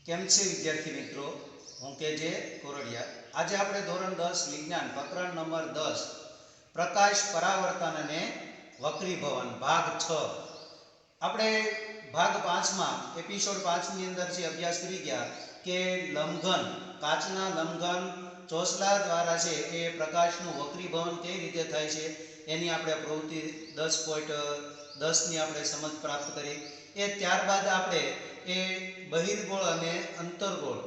કેમ છે વિદ્યાર્થી મિત્રો? હું કેજે કોરડિયા. આજે આપણે ધોરણ 10 વિજ્ઞાન પ્રકરણ નંબર 10 પ્રકાશ પરાવર્તન અને વક્રીભવન ભાગ 6 આપણે ભાગ 5 માં એપિસોડ 5 ની અંદર જે અભ્યાસ કરી ગયા કે લંબઘન કાચના લંબઘન ચોસલા દ્વારા છે એ પ્રકાશનું વક્રીભવન કેવી રીતે થાય છે એની આપણે પ્રવૃત્તિ 10.10 ની આપણે સમજ પ્રાપ્ત કરી. એ ત્યારબાદ આપણે એ બહિર્ગોળ અને અંતર્ગોળ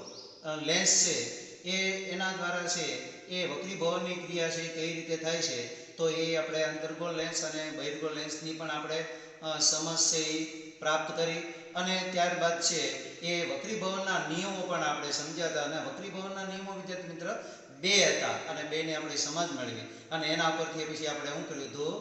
લેન્સ છે એ એના દ્વારા છે એ વક્રીભવનની ક્રિયા છે કઈ રીતે થાય છે તો એ આપણે અંતર્ગોળ લેન્સ અને બહિર્ગોળ લેન્સની પણ આપણે સમજ છે એ પ્રાપ્ત કરી. અને ત્યારબાદ છે એ વક્રીભવનના નિયમો પણ આપણે સમજ્યા હતા અને વક્રીભવનના નિયમો વિદ્યાર્થી મિત્ર બે હતા અને બેને આપણે સમજ મેળવી અને એના પરથી પછી આપણે શું કર્યું હતું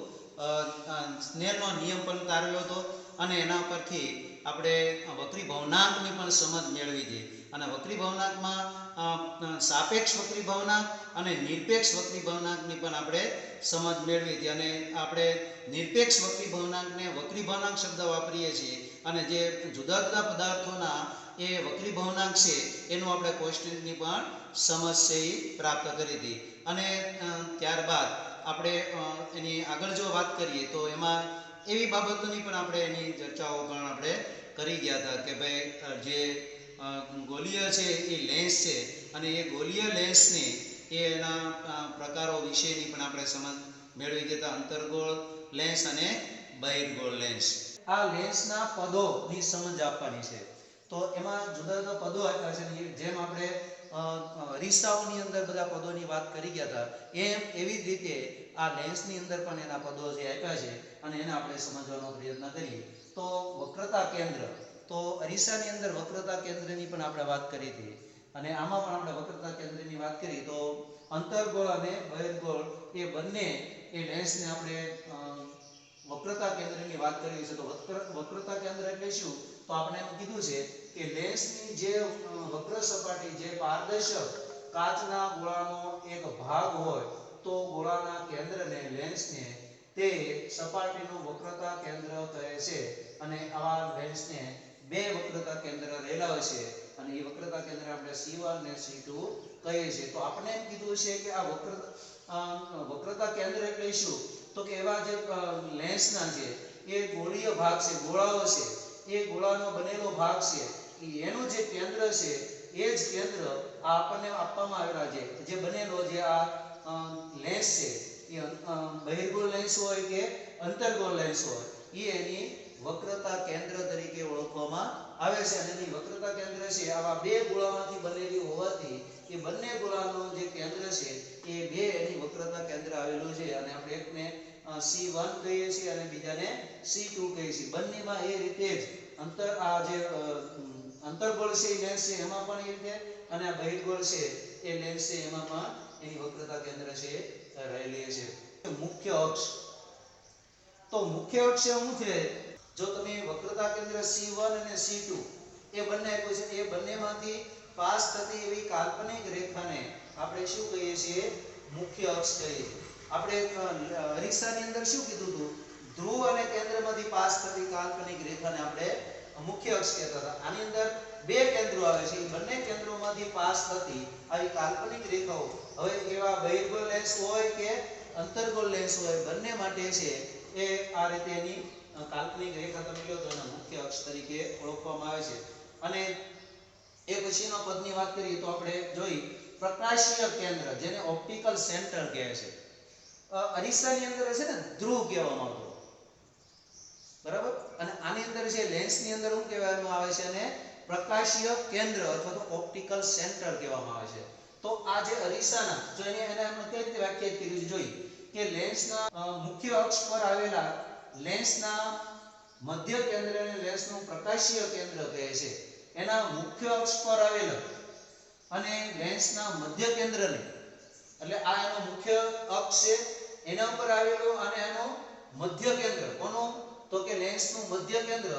સ્નેલનો નિયમ પણ તારવ્યો હતો અને એના પરથી આપણે વક્રીભવનાંકની પણ સમજ મેળવી હતી. અને વક્રીભવનાંકમાં સાપેક્ષ વક્રીભવનાંક અને નિરપેક્ષ વક્રીભવનાંકની પણ આપણે સમજ મેળવી હતી. અને આપણે નિરપેક્ષ વક્રીભવનાંકને વક્રીભવનાંક શબ્દ વાપરીએ છીએ અને જે જુદા જુદા પદાર્થોના એ વક્રીભવનાંક છે એનું આપણે કોષ્ટકની પણ સમજ છે એ પ્રાપ્ત કરી હતી. અને ત્યારબાદ આપણે એની આગળ જો વાત કરીએ તો એમાં એવી બાબતોની પણ આપણે એની ચર્ચાઓ પણ આપણે કરી ગયા હતા કે ભાઈ જે ગોલીય છે એ લેન્સ છે અને એ ગોલીય લેન્સને એના પ્રકારો વિશેની પણ આપણે સમજ મેળવી ગયા. અંતર્ગોળ લેન્સ અને બહિર્ગોળ લેન્સ. આ લેન્સના પદોની સમજ આપવાની છે. તો એમાં જુદા જુદા પદો આપ્યા છે. જેમ આપણે અરીસાઓની અંદર બધા પદોની વાત કરી ગયા હતા એમ એવી જ રીતે આ લેન્સની અંદર પણ એના પદો જે આપ્યા છે અને એને આપણે સમજવાનો પ્રયત્ન કરીએ. તો વક્રતા કેન્દ્ર, તો અરીસાની અંદર વક્રતા કેન્દ્રની પણ આપણે વાત કરી હતી અને આમાં પણ આપણે વક્રતા કેન્દ્રની વાત કરી. તો અંતર્ગોળ અને બહિર્ગોળ એ બંને એ લેન્સને આપણે વક્રતા કેન્દ્રની વાત કરી છે. તો વક્રતા કેન્દ્ર એટલે શું? તો આપણે એમ કીધું છે કે લેન્સની જે વક્ર સપાટી જે પારદર્શક કાચના ગોળાનો એક ભાગ હોય તો ગોળાના કેન્દ્રને લેન્સને તે સપાટીનું વક્રતા કેન્દ્ર કહે છે. અને આવા લેન્સને બે વક્રતા કેન્દ્ર રહેલા હોય છે અને એ વક્રતા કેન્દ્ર આપણે C1 અને C2 કહીએ છીએ. તો આપણે એમ કીધું છે કે આ વક્રતા કેન્દ્ર એટલે શું? તો કે એવા જે લેન્સના છે એ ગોળીય ભાગ છે, ગોળાઓ છે, એ ગોળાનો બનેલો ભાગ છે એનું જે કેન્દ્ર છે એ જ કેન્દ્ર આપણને આપવામાં આવેલા છે જે બનેલો જે આ લેન્સ છે એ બહિર્ગોળ લેન્સ હોય કે અંતર્ગોળ લેન્સ હોય એ એની વક્રતા કેન્દ્ર તરીકે ઓળખવામાં આવે છે. અને એની વક્રતા કેન્દ્ર છે આવા બે ગોળામાંથી બનેલી હોવાથી એ બંને ગોળાનો જે કેન્દ્ર છે એ બે એની વક્રતા કેન્દ્ર આવેલું છે અને આપણે એકને C1 કહીએ છીએ અને બીજાને C2 કહીએ છીએ. બંનેમાં એ રીતે જ આ જે અંતર્ગોળ છે લેન્સ છે એમાં પણ એ રીતે અને આ બહિર્ગોળ છે એ લેન્સ છે એમાં પણ એની વક્રતા કેન્દ્ર છે રહેલી છે. મુખ્ય અક્ષ, તો મુખ્ય અક્ષ શું છે? જો તમે વક્રતા કેન્દ્ર C1 અને C2 એ બંને આપ્યું છે એ બંનેમાંથી પાસ થતી એવી કાલ્પનિક રેખાને આપણે શું કહીએ છીએ? મુખ્ય અક્ષ કહીએ. આપણે અરીસાની અંદર શું કીધું હતું? ધ્રુવ અને કેન્દ્રમાંથી પાસ થતી કાલ્પનિક રેખાને આપણે મુખ્ય અક્ષ કહેતા હતા. આની અંદર બે કેન્દ્રો આવે છે એ બંને કેન્દ્રોમાંથી પાસ થતી આવી કાલ્પનિક રેખાઓ હવે એવા બહિર્ગોળ લેન્સ હોય કે અંતર્ગોળ લેન્સ હોય બંને માટે છે એ આ રીતે એની કાલ્પનિક રેખા તમે લો તો એના મુખ્ય અક્ષ તરીકે ઓળખવામાં આવે છે. અને એ પછીના પદની વાત કરીએ તો આપણે જોઈ પ્રકાશીય કેન્દ્ર જેને ઓપ્ટિકલ સેન્ટર કહે છે. અરીસાની અંદર છે ને ધ્રુવ કહેવામાં આવતો બરાબર અને આની અંદર જે લેન્સની અંદર શું કહેવામાં આવે છે અને પ્રકાશીય કેન્દ્ર અથવા તો ઓપ્ટિકલ સેન્ટર કહેવામાં આવે છે. તો આ જે અરીસાના જો એને આપણે કઈ રીતે વ્યાખ્યાયિત કર્યું છે જોઈ કે લેન્સના મુખ્ય અક્ષ પર આવેલા લેન્સના મધ્ય કેન્દ્રને લેન્સનું પ્રકાશીય કેન્દ્ર કહે છે. એના મુખ્ય અક્ષ પર આવેલા અને લેન્સના મધ્ય કેન્દ્રને એટલે આ એનો મુખ્ય અક્ષ છે એના ઉપર આવેલો અને એનો મધ્ય કેન્દ્ર કોનો? તો કે લેન્સનું મધ્ય કેન્દ્ર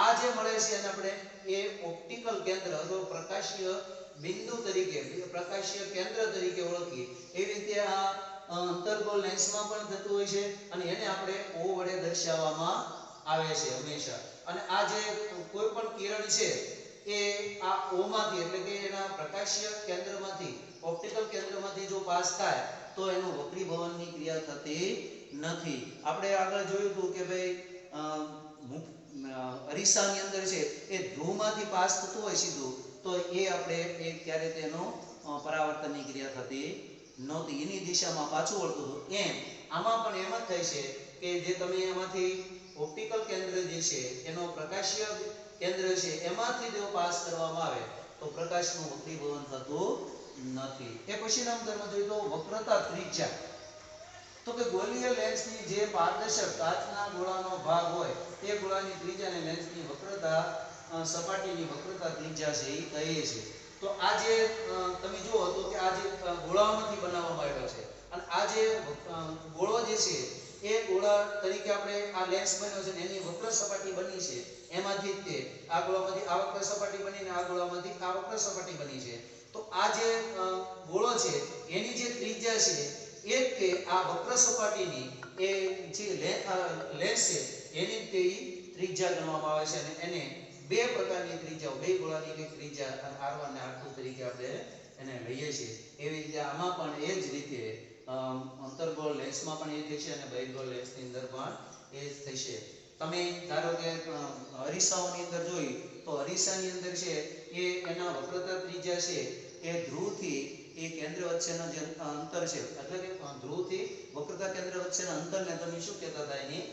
આ જે મળે છે એને આપણે એ ઓપ્ટિકલ કેન્દ્ર અથવા પ્રકાશીય બિંદુ તરીકે પ્રકાશીય કેન્દ્ર તરીકે ઓળખીએ. એવી રીતે આ અંતર્ગોળ લેન્સમાં પણ થતું હોય છે અને એને આપણે O વડે દર્શાવવામાં આવે છે હંમેશા. અને આ જે કોઈ પણ કિરણ છે એ આ O માંથી એટલે કે એના પ્રકાશીય કેન્દ્રમાંથી ઓપ્ટિકલ કેન્દ્રમાંથી જો પાસ થાય તો એનું વક્રીભવનની ક્રિયા થતી નથી. આપણે આગળ જોયું હતું કે ભાઈ અરીસાની અંદર છે એ ધ્રુવમાંથી પાસ થતું હોય સીધું તો એ આપણે એ ક્યારે તેનો પરાવર્તનની ક્રિયા થતી નહોતી, એની દિશામાં પાછું વળતું હતું. એમ આમાં પણ એમ જ થાય છે કે જે તમે એમાંથી ઓપ્ટિકલ કેન્દ્ર જે છે એનો પ્રકાશીય કેન્દ્ર છે એમાંથી જો પાસ કરવામાં આવે તો પ્રકાશનું વક્રીભવન થતું નથી. એ પછીના નંબરમાં જોઈએ તો વક્રતા ત્રિજ્યા. તો કે ગોળીય લેન્સની જે પારદર્શક કાચના ગોળાનો ભાગ હોય તે ગોળાની ત્રિજ્યાને લેન્સની વક્રતા સપાટીની વક્રતા ત્રિજ્યા છે એ કહે છે. તો આ જે તમે જુઓ તો કે આ જે ગોળામાંથી બનાવવામાં આવ્યો છે અને આ જે ગોળો જે છે એ ગોળા તરીકે આપણે આ લેન્સ બન્યો છે ને એની વક્ર સપાટી બની છે એમાંથી તે આ ગોળામાંથી આ વક્ર સપાટી બનીને આ ગોળામાંથી આ વક્ર સપાટી બની છે. તો આ જે ગોળો છે એની જે ત્રિજ્યા છે એ કે આ વક્ર સપાટીની એ જે લેન્સ છે એની તે ત્રિજ્યા ગણવામાં આવે છે અને એને બે પ્રકારની ત્રિજ્યાઓ બે ગોળાની એક ત્રિજ્યા અને R1 અને R2 તરીકે આપણે એને લઈએ છીએ. એવી રીતે આમાં પણ એ જ રીતે અંતર્ગોળ લેન્સમાં પણ એ થશે અને બહિર્ગોળ લેન્સની અંદર પણ એ જ થશે. તમે ધારો કે અરીસાઓની અંદર જોઈ તો અરીસાની અંદર છે એ એના વક્રતા ત્રિજ્યા છે એ ધ્રુવથી એ કેન્દ્ર વચ્ચેનો જે અંતર છે એટલે કે ધ્રુવથી વક્રતા કેન્દ્ર વચ્ચેના અંતરને તમે શું કહેતા હતા એની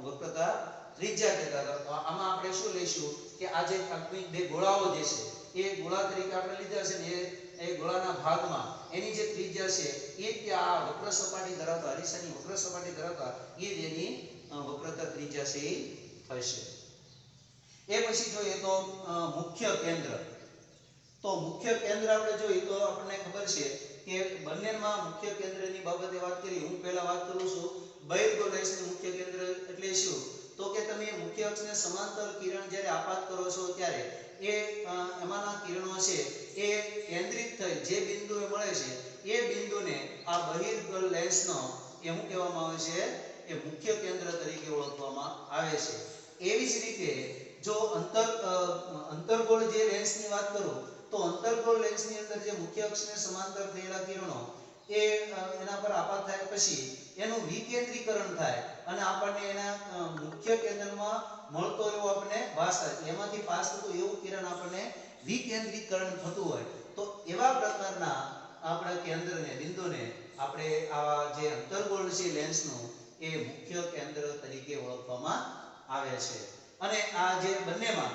વક્રતા ત્રિજ્યા કહેતા હતા. તો આમાં આપણે શું લઈશું કે આ જે બે ગોળાઓ જે છે એ ગોળા તરીકે આપણે લીધા છે ને એ ગોળાના ભાગમાં એની જે ત્રિજ્યા છે એ કે આ વક્ર સપાટી ધરાવતા અરીસાની વક્ર સપાટી ધરાવતા એ જ એની વક્રતા ત્રિજ્યા છે એ થશે. એ પછી જોઈએ તો મુખ્ય કેન્દ્ર. તો મુખ્ય કેન્દ્ર આપણે જોઈએ તો આપણને ખબર છે કે બંનેમાં મુખ્ય કેન્દ્રની બાબતે વાત કરી. હું પહેલા વાત કરું છું બહિર્ગોળ લેન્સનું મુખ્ય કેન્દ્ર એટલે શું? તો કે તમે મુખ્ય અક્ષને સમાંતર કિરણ જ્યારે આપાત કરો છો ત્યારે એ એમાંના કિરણો છે એ કેન્દ્રિત થઈ જે બિંદુએ મળે છે એ બિંદુને આ બહિર્ગોળ લેન્સનો એ શું કહેવામાં આવે છે એ મુખ્ય કેન્દ્ર તરીકે ઓળખવામાં આવે છે. એવી જ રીતે જો અંતર્ગોળ જે લેન્સની વાત કરું તો અંતર્ગોળ લેન્સની અંદર જે મુખ્ય અક્ષને સમાંતર થયેલા કિરણો એ એના પર આપાત થાય પછી એનું વિકેન્દ્રીકરણ થાય અને આપણને એના મુખ્ય કેન્દ્રમાં મળતો એવો આપણને ભાસ થાય. એમાંથી પાસ થતું એવું કિરણ આપણને વિકેન્દ્રીકરણ થતું હોય તો એવા પ્રકારના આપણા કેન્દ્રને બિંદુને આપણે આવા જે અંતર્ગોળ છે લેન્સનું એ મુખ્ય કેન્દ્ર તરીકે ઓળખવામાં આવે છે. અને આ જે બંનેમાં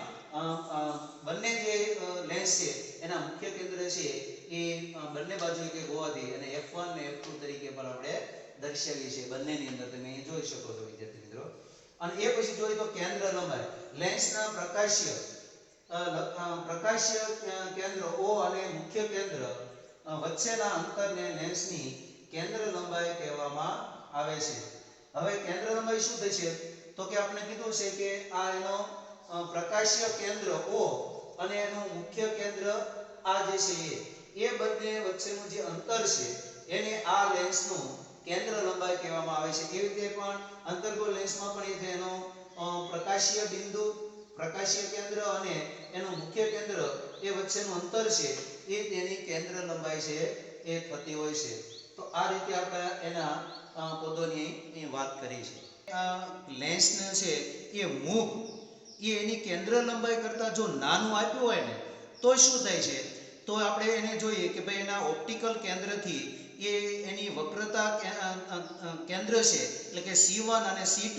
બંને જે લેન્સ છે એના મુખ્ય કેન્દ્ર છે એ બંને બાજુ એક હોવાથી અને F1 અને F2 તરીકે પણ આપણે દર્શાવીએ છીએ. બંનેની અંદર તમે અહીં જોઈ શકો છો વિદ્યાર્થી મિત્રો. અને એ પછી જોઈએ તો કેન્દ્ર લંબાઈ. લેન્સના પ્રકાશીય કેન્દ્ર O અને મુખ્ય કેન્દ્ર વચ્ચેના અંતરને લેન્સની કેન્દ્ર લંબાઈ કહેવામાં આવે છે. હવે કેન્દ્ર લંબાઈ શું થશે તો કે આપણે કીધું છે કે આ એનો પ્રકાશીય કેન્દ્ર O અને એનું મુખ્ય કેન્દ્ર આ જે છે એ બંને વચ્ચેનું જે અંતર છે એને આ લેન્સનું કેન્દ્ર લંબાઈ કહેવામાં આવે છે. એવી રીતે પણ અંતર્ગોળ લેન્સમાં પણ એ એનો પ્રકાશીય બિંદુ પ્રકાશીય કેન્દ્ર અને એનું મુખ્ય કેન્દ્ર એ વચ્ચેનું અંતર છે એ તેની કેન્દ્ર લંબાઈ છે એ થતી હોય છે. તો આ રીતે આપણે એના પદોની વાત કરી છે. લેન્સને છે એ મુખ એ એની કેન્દ્ર લંબાઈ કરતાં જો નાનું આપ્યું હોય ને તો શું થાય છે તો આપણે એને જોઈએ કે ભાઈ એના ઓપ્ટિકલ કેન્દ્રથી એ એની વક્રતા કેન્દ્ર છે એટલે કે C1 અને C2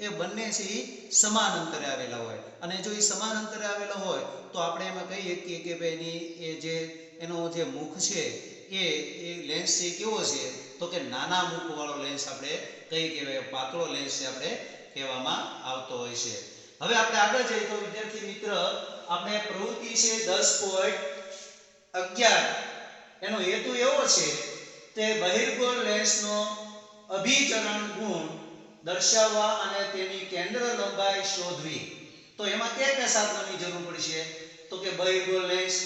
એ બંને છે એ સમાન અંતરે આવેલા હોય અને જો એ સમાન અંતરે આવેલા હોય તો આપણે એમાં કહીએ કે ભાઈ એની એ જે એનો જે મુખ છે એ લેન્સ છે કેવો છે તો કે નાના મુખવાળો લેન્સ આપણે કઈ કહેવાય પાતળો લેન્સ છે આપણે કહેવામાં આવતો હોય છે. હવે આપણે આગળ જઈએ તો વિદ્યાર્થી મિત્ર આપણે પ્રવૃત્તિ છે 10.11 એનો હેતુ એવો છે તે બહિર્ગોળ લેન્સનો અભિચરણ ગુણ દર્શાવવા અને તેની કેન્દ્ર લંબાઈ શોધવી. તો એમાં કયા સાધનોની જરૂર પડશે તો કે બહિર્ગોળ લેન્સ,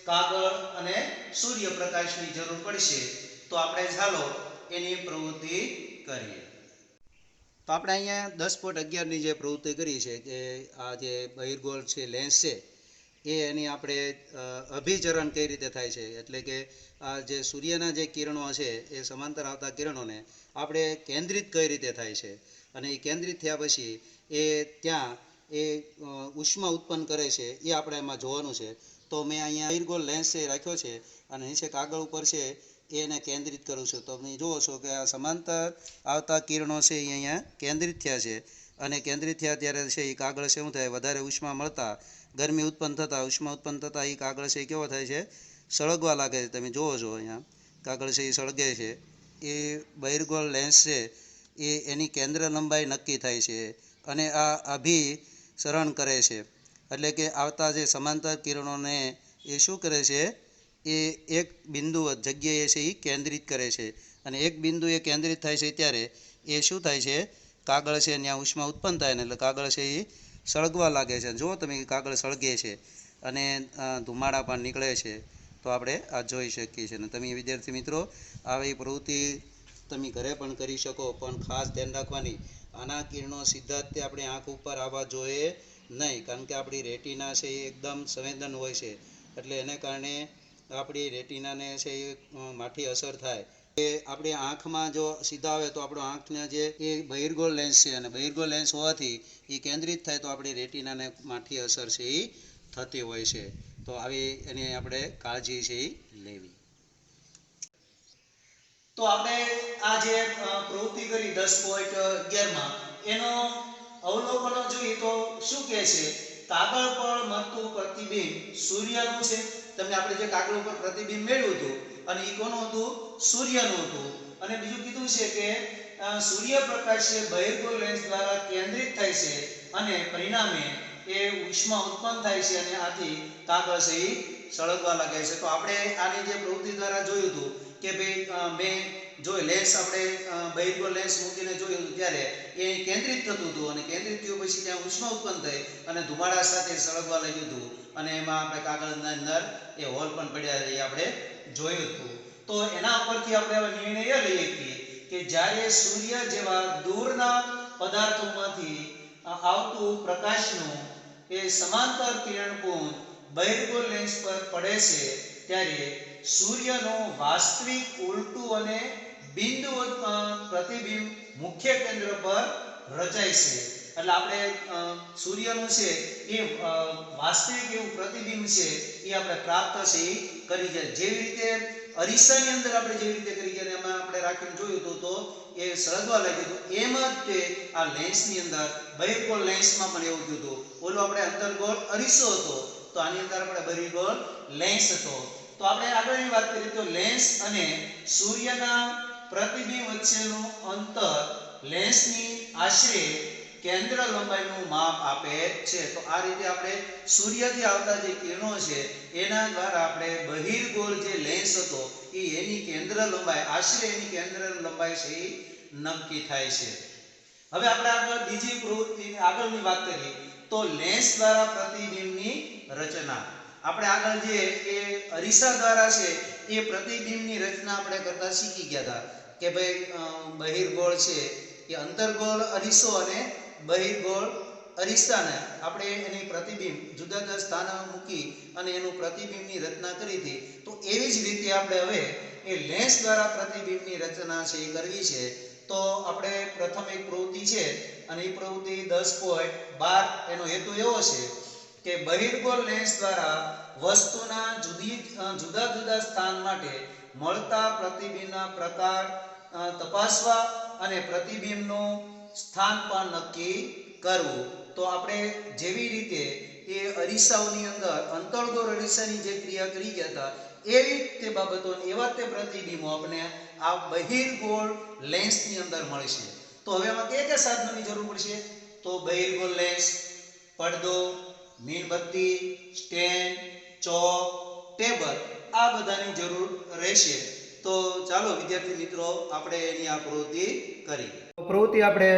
કાગળ અને સૂર્યપ્રકાશની જરૂર પડશે. તો આપણે ચાલો એની પ્રવૃત્તિ કરીએ. તો આપણે અહીંયા 10.11 ની જે પ્રવૃત્તિ કરી છે કે આ જે બહિર્ગોળ છે લેન્સ છે એની આપણે અભિચરણ કઈ રીતે થાય છે, એટલે કે આ જે સૂર્યના જે કિરણો છે એ સમાંતર આવતા કિરણોને આપણે કેન્દ્રિત કઈ રીતે થાય છે, અને એ કેન્દ્રિત થયા પછી એ ત્યાં એ ઉષ્મા ઉત્પન્ન કરે છે એ આપણે એમાં જોવાનું છે. તો મેં અહીંયા બહિર્ગોળ લેન્સ રાખ્યો છે અને નીચે કાગળ ઉપર છે એને કેન્દ્રિત કરું છું. તો તમે જુઓ છો કે આ સમાંતર આવતા કિરણો છે એ અહીંયા કેન્દ્રિત થયા છે, અને કેન્દ્રિત થયા ત્યારે છે એ કાગળ છે શું થાય, વધારે ઉષ્મા મળતા ગરમી ઉત્પન્ન થતાં ઉષ્મા ઉત્પન્ન થતાં એ કાગળ છે એ કેવો થાય છે, સળગવા લાગે છે. તમે જુઓ છો અહીંયા કાગળ છે એ સળગે છે. એ બહિર્ગોળ લેન્સ છે એ એની કેન્દ્ર લંબાઈ નક્કી થાય છે અને આ અભિસરણ કરે છે, એટલે કે આવતા જે સમાંતર કિરણોને એ શું કરે છે, એ એક બિંદુ જગ્યાએ છે એ કેન્દ્રિત કરે છે, અને એક બિંદુ એ કેન્દ્રિત થાય છે ત્યારે એ શું થાય છે, કાગળ છે ત્યાં ઉષ્મા ઉત્પન્ન થાય ને એટલે કાગળ છે એ સળગવા લાગે છે. જુઓ તમે કાગળ સળગે છે અને ધુમાડા પણ નીકળે છે. તો આપણે આ જોઈ શકીએ છીએ. અને તમે વિદ્યાર્થી મિત્રો આવી પ્રવૃત્તિ તમે ઘરે પણ કરી શકો, પણ ખાસ ધ્યાન રાખવાની આના કિરણો સીધા જ તે આપણી આંખ ઉપર આવવા જોઈએ નહીં, કારણ કે આપણી રેટિના છે એ એકદમ સંવેદન હોય છે, એટલે એને કારણે આપણી રેટિનાને છે એ માઠી અસર થાય. એ આપણી આંખમાં જો સીધા આવે તો આપણો આંખના જે એ બહિર્ગોળ લેન્સ છે, અને બહિર્ગોળ લેન્સ હોવાથી એ કેન્દ્રિત થાય તો આપણી રેટિનાને માઠી અસર છે એ થતી હોય છે. તો આવી એની આપણે કાળજી છે એ લેવી. તો આપણે આ જે પ્રવૃત્તિ કરી 10.11માં એનો અવલોકનો જોઈએ તો શું કહે છે, કાગળ પર મળતું પ્રતિબિંબ સૂર્યનું છે. તમને આપણે જે કાગળ ઉપર પ્રતિબિંબ મેળવ્યું હતું અને એ કોનું હતું, સૂર્યનું હતું. અને બીજું કીધું છે કે સૂર્યપ્રકાશ છે બહિર્ગોળ લેન્સ દ્વારા કેન્દ્રિત થાય છે અને પરિણામે એ ઉષ્મા ઉત્પન્ન થાય છે અને આથી કાગળ છે એ સળગવા લાગે છે. તો આપણે આની જે પ્રવૃત્તિ દ્વારા જોયું હતું કે ભાઈ મેં જો લેન્સ આપણે બહિર્ગોળ લેન્સ મૂકીને જોયું હતું ત્યારે એ કેન્દ્રિત થતું હતું, અને કેન્દ્રિત થયું પછી ત્યાં ઉષ્મા ઉત્પન્ન થઈ અને ધુમાડા સાથે સળગવા લાગ્યું હતું, અને એમાં આપણે કાગળના અંદર એ હોલ પણ પડ્યા એ આપણે જોયું હતું. તો એના ઉપરથી આપણે હવે નિર્ણય એ લઈએ કે જ્યારે સૂર્ય જેવા દૂરના પદાર્થોમાંથી આવતું પ્રકાશનું એ સમાંતર કિરણપુંજ બહિર્ગોળ લેન્સ પર પડે છે ત્યારે સૂર્યનું વાસ્તવિક ઉલટું અને બિંદુવત પ્રતિબિંબ મુખ્ય કેન્દ્ર પર રચાય છે. એટલે આપણે સૂર્યનું છે એ વાસ્તવિક એવું પ્રતિબિંબ છે એ આપણે પ્રાપ્ત છે એ કરી જાય. જેવી રીતે અરીસાની અંદર આપણે જેવી રીતે કરી ગયા એમાં આપણે રાખીને જોયું હતું તો એ સળગવા લાગ્યું હતું, એમ જ તે આ લેન્સની અંદર બહિર્ગોળ લેન્સમાં પણ એવું થયું હતું. ઓલો આપણે અંતર્ગોળ અરીસો હતો, તો આની અંદર આપણે બહિર્ગોળ લેન્સ હતો. તો આપણે આગળની વાત કરીએ તો લેન્સ અને સૂર્યના પ્રતિબિંબ વચ્ચેનું અંતર લેન્સની આશરે કેન્દ્ર લંબાઈનું માપ આપે છે. તો આ રીતે આપણે સૂર્યથી આવતા જે કિરણો છે એના દ્વારા આપણે બહિર્ગોળ જે લેન્સ હતો એ એની કેન્દ્ર લંબાઈ આશરે એની કેન્દ્ર લંબાઈ છે એ નક્કી થાય છે. હવે આપણે આગળ બીજી પ્રવૃત્તિની આગળની વાત કરીએ તો લેન્સ દ્વારા પ્રતિબિંબની રચના. આપણે આગળ જે એ અરીસા દ્વારા છે એ પ્રતિબિંબની રચના આપણે કરતા શીખી ગયા હતા કે ભાઈ બહિર્ગોળ છે એ અંતર્ગોળ અરીસો અને બહિર્ગોળ અરીસાને આપણે એની પ્રતિબિંબ જુદા જુદા સ્થાને મૂકી અને એનું પ્રતિબિંબની રચના કરી હતી. તો એવી જ રીતે આપણે હવે એ લેન્સ દ્વારા પ્રતિબિંબની રચના છે એ કરવી છે. તો આપણે પ્રથમ એક પ્રવૃત્તિ છે અને એ પ્રવૃત્તિ 10.12 એનો હેતુ એવો છે કે બહિર્ગોળ લેન્સ દ્વારા વસ્તુના જુદા જુદા સ્થાન માટે મળતા પ્રતિબિંબના પ્રકાર તપાસવા અને પ્રતિબિંબનું સ્થાન પણ નક્કી કરવું. તો આપણે જેવી રીતે એ અરીસાઓની અંદર અંતર્ગોળ અરીસાની જે ક્રિયા કરી ગયા હતા એવી તે બાબતો એવા તે પ્રતિબિંબો આપણે આ બહિર્ગોળ લેન્સની અંદર મળશે. તો હવે આમાં કયા કયા સાધનોની જરૂર પડશે, તો બહિર્ગોળ લેન્સ, પડદો, મીણબત્તી, સ્ટેન્ડ, ચોક, ટેબલ આ બધાની જરૂર રહેશે. તો ચાલો વિદ્યાર્થી મિત્રો આપણે એની આ પ્રવૃત્તિ કરી. પ્રવૃત્તિ આપણે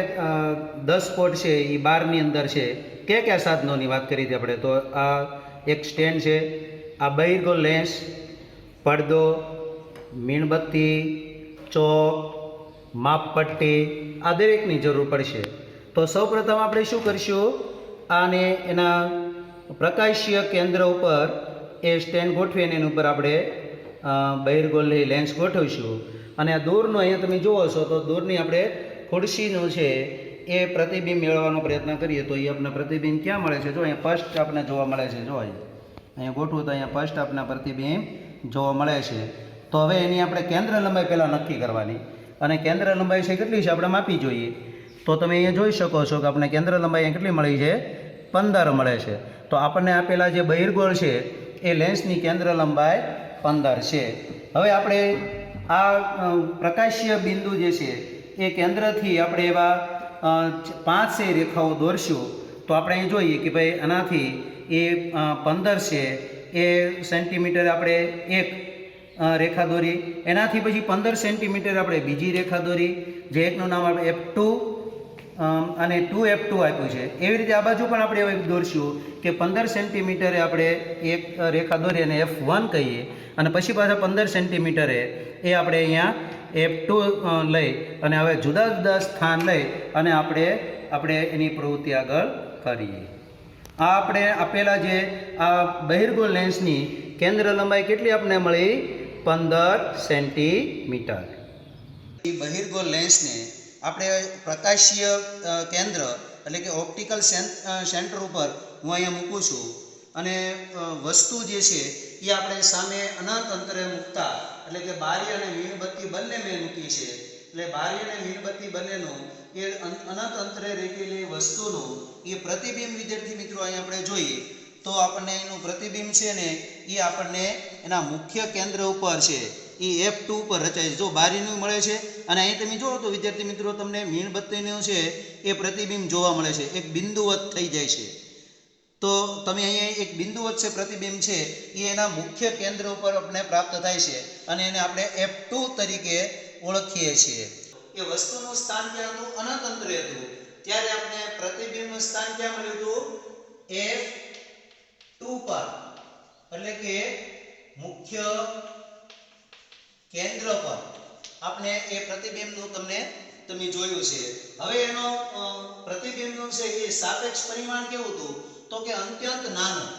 10 પોટ છે એ 12 ની અંદર છે કયા કયા સાધનોની વાત કરી હતી આપણે, તો આ એક સ્ટેન્ડ છે, આ બહિર્ગોળ લેન્સ, પડદો, મીણબત્તી, ચોક, માપપટ્ટી આ દરેકની જરૂર પડશે. તો સૌપ્રથમ આપણે શું કરીશું, આને એના પ્રકાશીય કેન્દ્ર ઉપર એ સ્ટેન્ડ ગોઠવી અને એની ઉપર આપણે બહિર્ગોળની લેન્સ ગોઠવીશું અને આ દૂરનો અહીંયા તમે જુઓ છો તો દૂરની આપણે ખુરશીનું છે એ પ્રતિબિંબ મેળવવાનો પ્રયત્ન કરીએ તો એ આપણને પ્રતિબિંબ ક્યાં મળે છે? જો અહીંયા ફર્સ્ટ આપણને જોવા મળે છે. જો અહીંયા ગોઠવું તો અહીંયા ફર્સ્ટ આપણને પ્રતિબિંબ જોવા મળે છે. તો હવે એની આપણે કેન્દ્ર લંબાઈ પહેલાં નક્કી કરવાની અને કેન્દ્ર લંબાઈ છે કેટલી છે આપણે માપી જોઈએ. તો તમે અહીંયા જોઈ શકો છો કે આપણે કેન્દ્ર લંબાઈ અહીંયા કેટલી મળી છે? 15 મળે છે. તો આપણને આપેલા જે બહિર્ગોળ છે એ લેન્સની કેન્દ્ર લંબાઈ 15 છે. હવે આપણે આ પ્રકાશીય બિંદુ જે છે એ કેન્દ્રથી આપણે એવા 5 રેખાઓ દોરશું. તો આપણે અહીં જોઈએ કે ભાઈ આનાથી એ 15 છે એ સેન્ટીમીટર આપણે એક રેખા દોરી, એનાથી પછી 15 સેન્ટીમીટર આપણે બીજી રેખા દોરી, જે એકનું નામ આપણે F2 અને 2F2 આપ્યું છે. એવી રીતે આ બાજુ પણ આપણે હવે દોરશું કે 15 સેન્ટીમીટરે આપણે એક રેખા દોરી અને F1 કહીએ અને પછી પાછા 15 સેન્ટીમીટરે એ આપણે અહીંયા F2 લઈ અને હવે જુદા જુદા સ્થાન લઈ અને આપણે એની પ્રવૃત્તિ આગળ કરીએ. આ આપણે આપેલા જે આ બહિર્ગોળ લેન્સની કેન્દ્ર લંબાઈ કેટલી આપણને મળી? 15 સેન્ટીમીટર. બહિર્ગોળ લેન્સને આપણે પ્રકાશીય કેન્દ્ર એટલે કે ઓપ્ટિકલ સેન્ટર ઉપર હું અહીંયા મૂકું છું અને વસ્તુ જે છે એ આપણે સામે અનંત અંતરે મૂકતા, એટલે કે બારી અને મીણબત્તી બંને મેં મૂકી છે. એટલે બારી અને મીણબત્તી બંનેનું એ અનંત અંતરે રહેલી વસ્તુનું એ પ્રતિબિંબ વિદ્યાર્થી મિત્રો અહીંયા આપણે જોઈએ તો આપણને એનું પ્રતિબિંબ છે ને એ આપણને એના મુખ્ય કેન્દ્ર ઉપર છે એ F2 ઉપર રચાય છે. જો બારીનું મળે છે અને અહીં તમે જુઓ તો વિદ્યાર્થી મિત્રો તમને મીણબત્તીનું છે એ પ્રતિબિંબ જોવા મળે છે, એક બિંદુવત થઈ જાય છે. તો તમે અહીંયા એક બિંદુવત છે પ્રતિબિંબ છે એ એના મુખ્ય કેન્દ્ર ઉપર આપણે પ્રાપ્ત થાય છે અને એને આપણે F2 તરીકે ઓળખીએ છીએ. એ વસ્તુનું સ્થાન ક્યાં હતું? અનંત અંતરે હતું. ત્યારે આપણે પ્રતિબિંબનું સ્થાન ક્યાં મળ્યું હતું? F2 પર, એટલે કે મુખ્ય કેન્દ્ર પર આપણે એ પ્રતિબિંબનું તમે જોયું છે. હવે એનો પ્રતિબિંબનું છે એ સાપેક્ષ પરિમાણ કેવું હતું? તો કે અત્યંત નાનું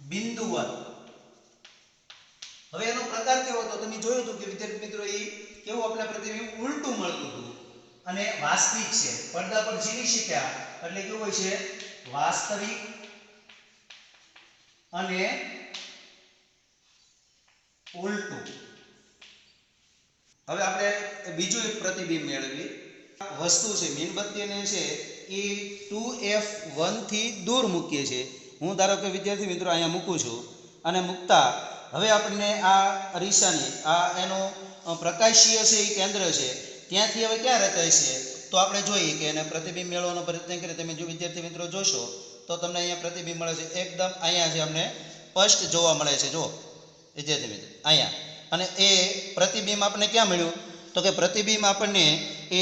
બિંદુવત. હવે એનો પ્રકાર કેવો હતો? તમે જોયું હતું કે વિદ્યાર્થી મિત્રો એ કેવું આપણે પ્રતિબિંબ ઉલટું મળતું હતું અને વાસ્તવિક છે. પડદા પર ઝીલી શક્યા એટલે કેવું હોય છે? વાસ્તવિક અને ઉલટું. હવે આપણે બીજું એક પ્રતિબિંબ મેળવી. વસ્તુ છે મીણબત્તીને છે એ 2F1 થી દૂર મૂકીએ છીએ. હું ધારો કે વિદ્યાર્થી મિત્રો અહીંયા મૂકું છું અને મૂકતા હવે આપણને આ અરીસાની આ એનો પ્રકાશીય છે એ કેન્દ્ર છે ત્યાંથી હવે ક્યાં રચાય છે? તો આપણે જોઈએ કે એને પ્રતિબિંબ મેળવવાનો પ્રયત્ન કરીએ. તમે જો વિદ્યાર્થી મિત્રો જોશો તો તમને અહીંયા પ્રતિબિંબ મળે છે, એકદમ અહીંયા છે અમને સ્પષ્ટ જોવા મળે છે. જો વિદ્યાર્થી મિત્રો અહીંયા, અને એ પ્રતિબિંબ આપણને ક્યાં મળ્યું? તો કે પ્રતિબિંબ આપણને એ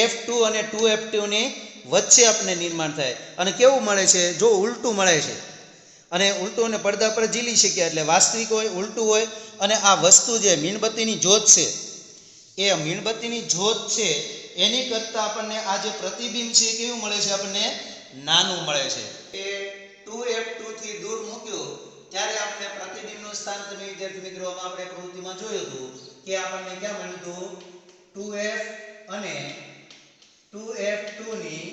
F2 અને 2F2 ની વચ્ચે આપણને નિર્માણ થાય અને કેવું મળે છે? જો ઉલટું મળે છે અને ઉલટું અને પડદા પર ઝીલી શક્યા એટલે વાસ્તવિક હોય, ઉલટું હોય. અને આ વસ્તુ જે મીણબત્તીની જ્યોત છે એ મીણબત્તીની જ્યોત છે એની કરતાં આપણને આ જે પ્રતિબિંબ છે કેવું મળે છે? આપણને નાનું મળે છે. એ 2F2 થી દૂર મૂક્યું ત્યારે આપણે પ્રતિબિંબનું સ્થાન તમે વિદ્યાર્થી મિત્રો આપણે પ્રવૃત્તિમાં જોયું હતું કે આપણને ક્યાં મળ્યું હતું? 2F અને 2F2 ની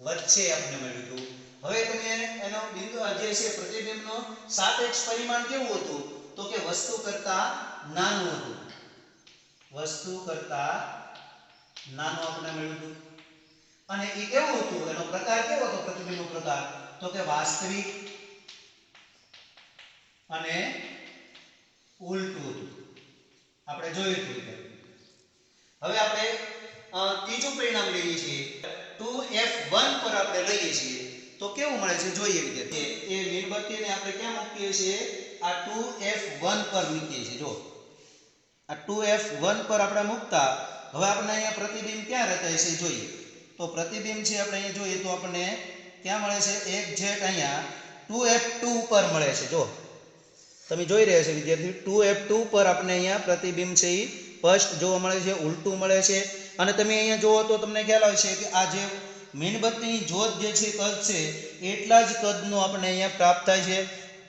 વચ્ચે આપણને મળ્યું હતું. હવે તમે એનો બિંદુ જે છે પ્રતિબિંબનો સાપેક્ષ પરિમાણ કેવું હતું? તો કે વસ્તુ કરતાં નાનું હતું. વસ્તુ કરતાં નાનું આપણને મળ્યું હતું. અને એ કેવું હતું? એનો પ્રકાર કેવો હતો? પ્રતિબિંબનો પ્રકાર તો કે વાસ્તવિક અને ઉલટું હતું. આપણે જોયું હતું. હવે આપણે ત્રીજું પરિણામ લઈએ છીએ. 2F1 પર આપણે લઈએ છીએ તો કેવું મળે છે? જોઈએ વિદ્યાર્થી. એ મીણબત્તીને આપણે ક્યાં મૂકીએ છીએ? આ 2F1 પર મૂકીએ છીએ. જો આ 2F1 પર આપણે મૂકતા હવે આપણે અહીંયા પ્રતિબિંબ ક્યાં રચાય છે જોઈએ તો પ્રતિબિંબ છે આપણે અહીંયા જોઈએ તો આપણને ક્યાં મળે છે? એક્ઝેક્ટ અહીંયા 2F2 પર મળે છે. જો તમે જોઈ રહ્યા છો વિદ્યાર્થી 2F2 પર આપણે અહીંયા પ્રતિબિંબ છે એ સ્પષ્ટ જોવા મળે છે, ઉલટું મળે છે અને તમે અહીંયા જુઓ તો તમને ખ્યાલ આવશે કે આ જે મીણબત્તીની જ્યોત જે છે કદ છે એટલા જ કદનું આપણે અહીંયા પ્રાપ્ત થાય છે.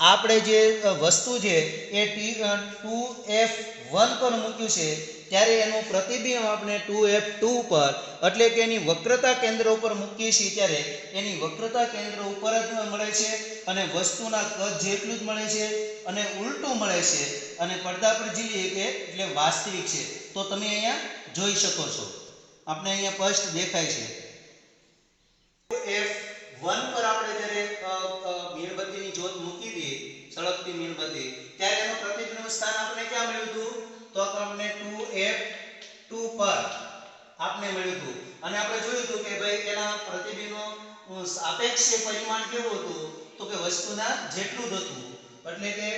આપણે જે વસ્તુ છે એ 2f1 પર મૂક્યું છે ત્યારે એનું પ્રતિબિંબ આપણે 2f2 પર એટલે કે એની વક્રતા કેન્દ્ર ઉપર મૂકીએ છીએ ત્યારે એની વક્રતા કેન્દ્ર ઉપર જ મળે છે અને વસ્તુના કદ જેટલું જ મળે છે અને ઉલટું મળે છે અને પડદા પર ઝીલીએ કે એટલે વાસ્તવિક છે. તો તમે અહીંયા જોઈ શકો છો, આપણે અહીંયા સ્પષ્ટ દેખાય છે. f1 પર આપણે જ્યારે મીણબત્તીની જ્યોત મૂકી હતી, સળગતી મીણબત્તી, ત્યારે એનું પ્રતિબિંબ સ્થાન આપણે ક્યાં મળ્યું હતું? તો આપણે 2f2 પર આપણે મળ્યું હતું અને આપણે જોયું હતું કે ભાઈ એના પ્રતિબિંબનું સાપેક્ષ પરિમાણ કેવું હતું? તો કે વસ્તુના જેટલું જ હતું, એટલે કે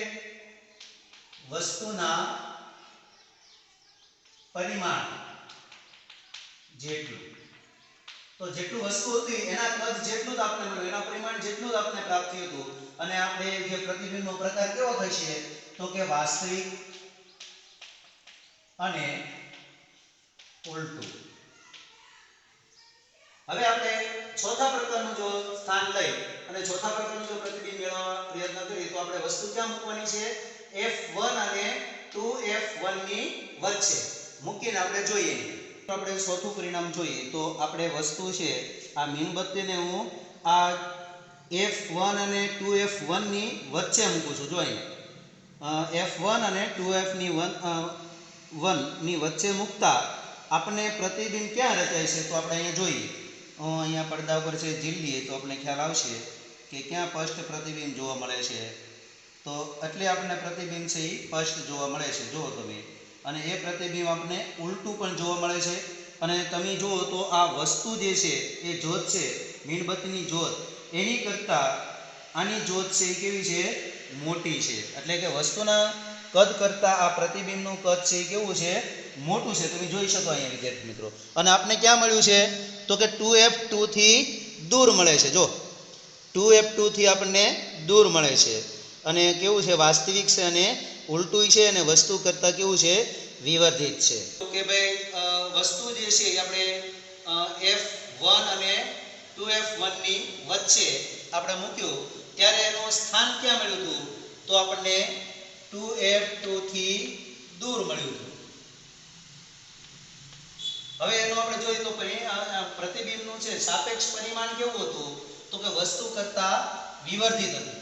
વસ્તુના પરિમાણ જેટલું. તો જેટલું વસ્તુ હતી એના કદ જેટલું જ આપણે મળ્યું, એના પરિમાણ જેટલું જ આપણે પ્રાપ્ત થયું હતું. અને આપણે જે પ્રતિબિંબનો પ્રકાર કેવો થશે? તો કે વાસ્તવિક અને ઉલટું. હવે આપણે ચોથા પ્રકારનું જો સ્થાન લઈ અને ચોથા પ્રકારનું જો પ્રતિબિંબ મેળવવા પ્રયત્ન કરીએ તો આપણે વસ્તુ ક્યાં મૂકવાની છે? f1 અને 2f1 ની વચ્ચે મૂકીને આપણે જોઈએ. આપણે ચોથું પરિણામ જોઈએ તો આપણે વસ્તુ છે આ મીણબત્તીને હું આ f1 અને 2f1 ની વચ્ચે મૂકું છું. જો અહીંયા f1 અને 2f ની 1 ની વચ્ચે મૂકતા આપણે પ્રતિબિંબ ક્યાં રચાય છે? તો આપણે અહીંયા જોઈએ, અહીંયા પડદા ઉપર છે ઝીલીએ તો આપણે ખ્યાલ આવશે કે ક્યાં સ્પષ્ટ પ્રતિબિંબ જોવા મળે છે. તો એટલે આપણને પ્રતિબિંબ છે એ સ્પષ્ટ જોવા મળે છે, જુઓ તમે. અને એ પ્રતિબિંબ આપણને ઉલટું પણ જોવા મળે છે. અને તમે જુઓ તો આ વસ્તુ જે છે એ જ્યોત છે, મીણબત્તીની જ્યોત, એની કરતાં આની જ્યોત છે એ કેવી છે? મોટી છે. એટલે કે વસ્તુના કદ કરતાં આ પ્રતિબિંબનું કદ છે એ કેવું છે? મોટું છે. તમે જોઈ શકો અહીંયા વિદ્યાર્થી મિત્રો. અને આપણે ક્યાં મળ્યું છે? તો કે 2f2 થી દૂર મળે છે. જો 2f2 થી આપણને દૂર મળે છે અને કેવું છે? વાસ્તવિક છે અને ઉલટું છે અને વસ્તુ કરતાં કેવું છે? વિવર્ધિત છે. તો કે ભાઈ વસ્તુ જે છે એ આપણે f1 અને 2f1 ની વચ્ચે આપણે મૂક્યું ત્યારે એનું સ્થાન ક્યાં મળ્યું હતું? તો આપણને 2f2 થી દૂર મળ્યું હતું. હવે એનું આપણે જોઈએ તો પ્રતિબિંબનું છે સાપેક્ષ પરિમાણ કેવું હતું? તો કે વસ્તુ કરતાં વિવર્ધિત હતું,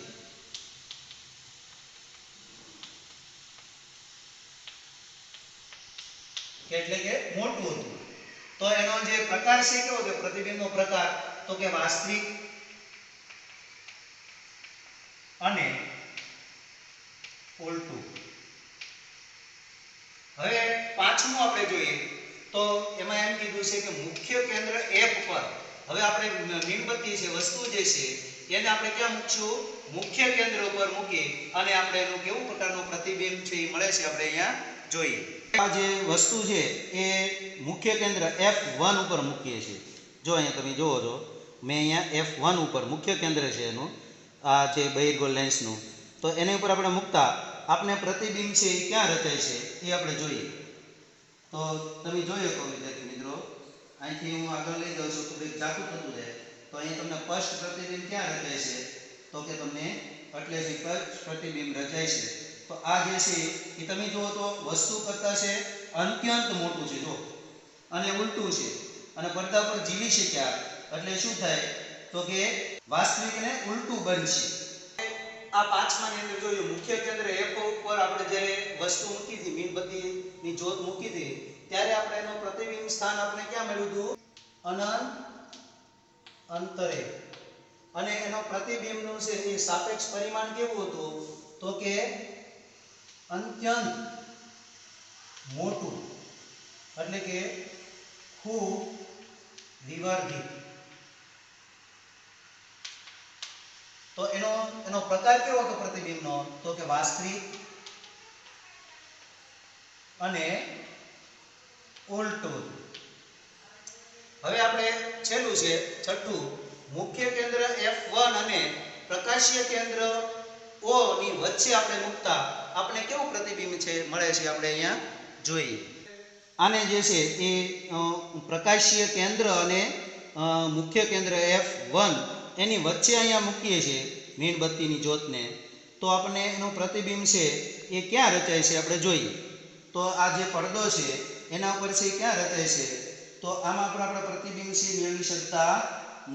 એટલે કે મોટું હતું. તો એનો જે પ્રકાર છે કેવો છે પ્રતિબિંબનો પ્રકાર? તો કે વાસ્તવિક અને ઉલટું. હવે પાંચમું આપણે જોઈએ તો એમાં એમ કીધું છે કે મુખ્ય કેન્દ્ર F પર. હવે આપણે મીણબત્તી છે, વસ્તુ જે છે એને આપણે ક્યાં મૂકશું? મુખ્ય કેન્દ્ર ઉપર મૂકી અને આપણે એનું કેવું પ્રકારનું પ્રતિબિંબ છે એ મળે છે આપણે અહીંયા જોઈએ. આ જે વસ્તુ છે એ મુખ્ય કેન્દ્ર f1 ઉપર મૂકીએ છીએ. જો અહીંયા તમે જુઓ છો મેં અહીંયા f1 ઉપર મુખ્ય કેન્દ્ર છે એનું, આ જે બહિર્ગોળ લેન્સનું, તો એની ઉપર આપણે મૂકતા આપણે પ્રતિબિંબ છે એ ક્યાં રચાય છે એ આપણે જોઈએ. તો તમે જોઈ શકો વિદ્યાર્થી મિત્રો, અહીંથી હું આગળ લઈ જાઉં છું તો કંઈક જાતું થતું જાય તો અહીંયા તમને સ્પષ્ટ પ્રતિબિંબ ક્યાં રચાય છે? તો કે તમને એટલે સ્પષ્ટ પ્રતિબિંબ રચાય છે. તો આ જે છે એ તમે જુઓ તો વસ્તુ કરતાં છે અત્યંત મોટું છે, જો, અને ઉલટું છે અને પડદા પર ઝીલી શક્યા એટલે શું થાય? તો કે વાસ્તવિક ને ઉલટું બનશે. આ પાંચમાની અંદર જોયું મુખ્ય કેન્દ્ર F ઉપર આપણે જ્યારે વસ્તુ મૂકી હતી, મીણબત્તીની જ્યોત મૂકી હતી, ત્યારે આપણે એનું પ્રતિબિંબ સ્થાન આપણે ક્યાં મળ્યું હતું? અનંત અંતરે. અને એનો પ્રતિબિંબનું છે એ સાપેક્ષ પરિમાણ કેવું હતું? તો કે અત્યંત મોટું, એટલે કે ખૂબ વિવર્ધિત. તો એનો પ્રકાર કેવો હતો પ્રતિબિંબનો? તો કે વાસ્તવિક અને ઉલટું. હવે આપણે છેલ્લું છે છઠ્ઠું, મુખ્ય કેન્દ્ર F1 અને પ્રકાશીય કેન્દ્ર O ની વચ્ચે આપણે મૂકતા આપણે કેવું પ્રતિબિંબ છે મળે છે આપણે અહીંયા જોઈએ. આને જે છે એ પ્રકાશીય કેન્દ્ર અને મુખ્ય કેન્દ્ર F1 એની વચ્ચે અહીંયા મૂકીએ છીએ મીણબત્તીની જ્યોતને, તો આપણને એનું પ્રતિબિંબ છે એ ક્યાં રચાય છે આપણે જોઈએ. તો આ જે પડદો છે એના ઉપર છે એ ક્યાં રચાય છે, તો આમાં પણ આપણે પ્રતિબિંબ છે મેળવી શકતા